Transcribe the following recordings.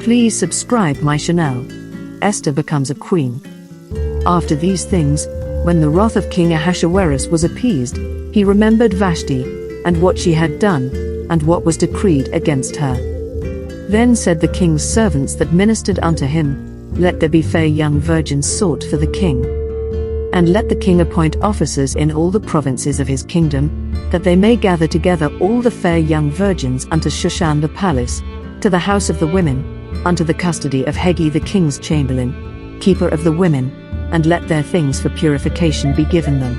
Please subscribe my channel. Esther becomes a queen. After these things, when the wrath of King Ahasuerus was appeased, he remembered Vashti, and what she had done, and what was decreed against her. Then said the king's servants that ministered unto him, Let there be fair young virgins sought for the king. And let the king appoint officers in all the provinces of his kingdom, that they may gather together all the fair young virgins unto Shushan the palace, to the house of the women, unto the custody of Hegai the king's chamberlain, keeper of the women, and let their things for purification be given them.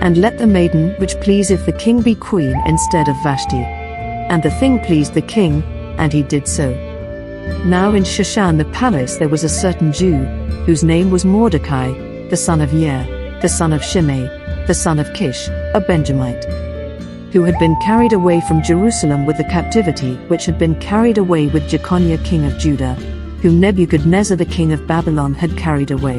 And let the maiden which pleaseth the king be queen instead of Vashti. And the thing pleased the king, and he did so. Now in Shushan the palace there was a certain Jew, whose name was Mordecai, the son of Yair, the son of Shimei, the son of Kish, a Benjamite, who had been carried away from Jerusalem with the captivity which had been carried away with Jeconiah king of Judah, whom Nebuchadnezzar the king of Babylon had carried away.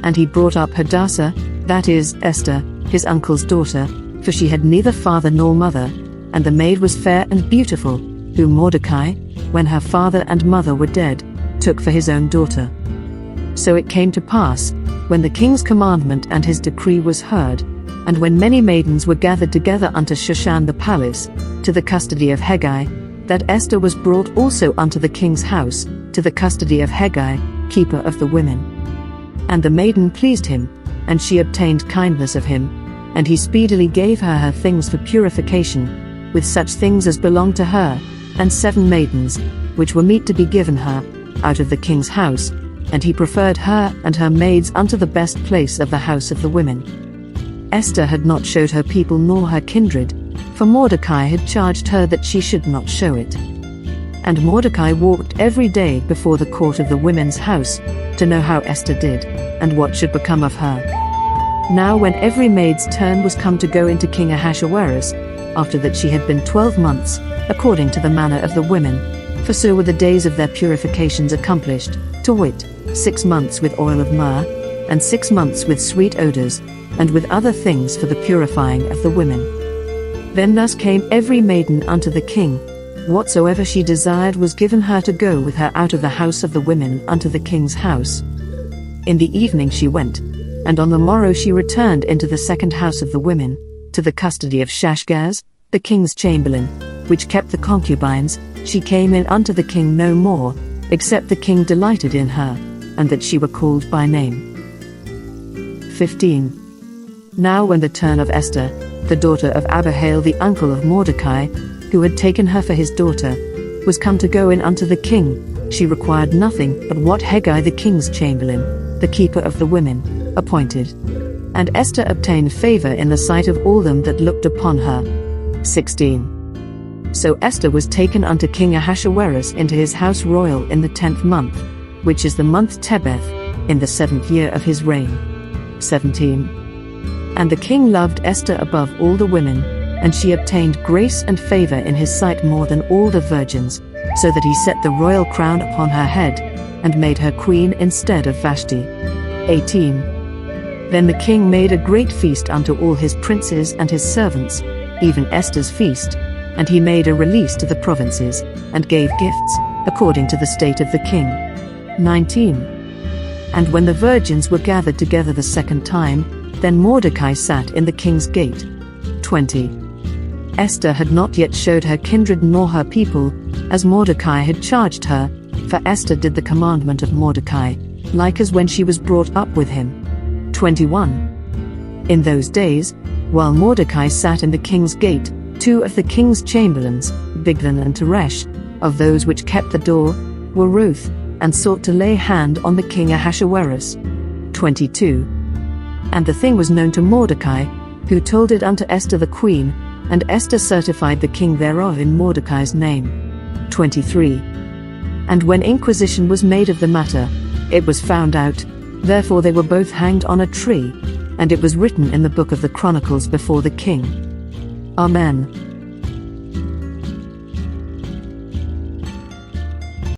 And he brought up Hadassah, that is, Esther, his uncle's daughter, for she had neither father nor mother, and the maid was fair and beautiful, whom Mordecai, when her father and mother were dead, took for his own daughter. So it came to pass, when the king's commandment and his decree was heard, and when many maidens were gathered together unto Shushan the palace, to the custody of Hegai, that Esther was brought also unto the king's house, to the custody of Hegai, keeper of the women. And the maiden pleased him, and she obtained kindness of him, and he speedily gave her her things for purification, with such things as belonged to her, and 7 maidens, which were meet to be given her, out of the king's house, and he preferred her and her maids unto the best place of the house of the women. Esther had not showed her people nor her kindred, for Mordecai had charged her that she should not show it. And Mordecai walked every day before the court of the women's house, to know how Esther did, and what should become of her. Now when every maid's turn was come to go into King Ahasuerus, after that she had been 12 months, according to the manner of the women, for so were the days of their purifications accomplished, to wit, 6 months with oil of myrrh, and 6 months with sweet odors, and with other things for the purifying of the women. Then thus came every maiden unto the king. Whatsoever she desired was given her to go with her out of the house of the women unto the king's house. In the evening she went, and on the morrow she returned into the second house of the women, to the custody of Shashgaz, the king's chamberlain, which kept the concubines. She came in unto the king no more, except the king delighted in her, and that she were called by name. 15. Now when the turn of Esther, the daughter of Abihail the uncle of Mordecai, who had taken her for his daughter, was come to go in unto the king, she required nothing but what Hegai the king's chamberlain, the keeper of the women, appointed. And Esther obtained favor in the sight of all them that looked upon her. 16. So Esther was taken unto King Ahasuerus into his house royal in the 10th month, which is the month Tebeth, in the 7th year of his reign. 17. And the king loved Esther above all the women, and she obtained grace and favor in his sight more than all the virgins, so that he set the royal crown upon her head, and made her queen instead of Vashti. 18. Then the king made a great feast unto all his princes and his servants, even Esther's feast, and he made a release to the provinces, and gave gifts, according to the state of the king. 19. And when the virgins were gathered together the second time, then Mordecai sat in the king's gate. 20. Esther had not yet showed her kindred nor her people, as Mordecai had charged her, for Esther did the commandment of Mordecai, like as when she was brought up with him. 21. In those days, while Mordecai sat in the king's gate, 2 of the king's chamberlains, Bigthan and Teresh, of those which kept the door, were wroth, and sought to lay hand on the king Ahasuerus. 22. And the thing was known to Mordecai, who told it unto Esther the queen, and Esther certified the king thereof in Mordecai's name. 23. And when inquisition was made of the matter, it was found out, therefore they were both hanged on a tree, and it was written in the book of the Chronicles before the king. Amen.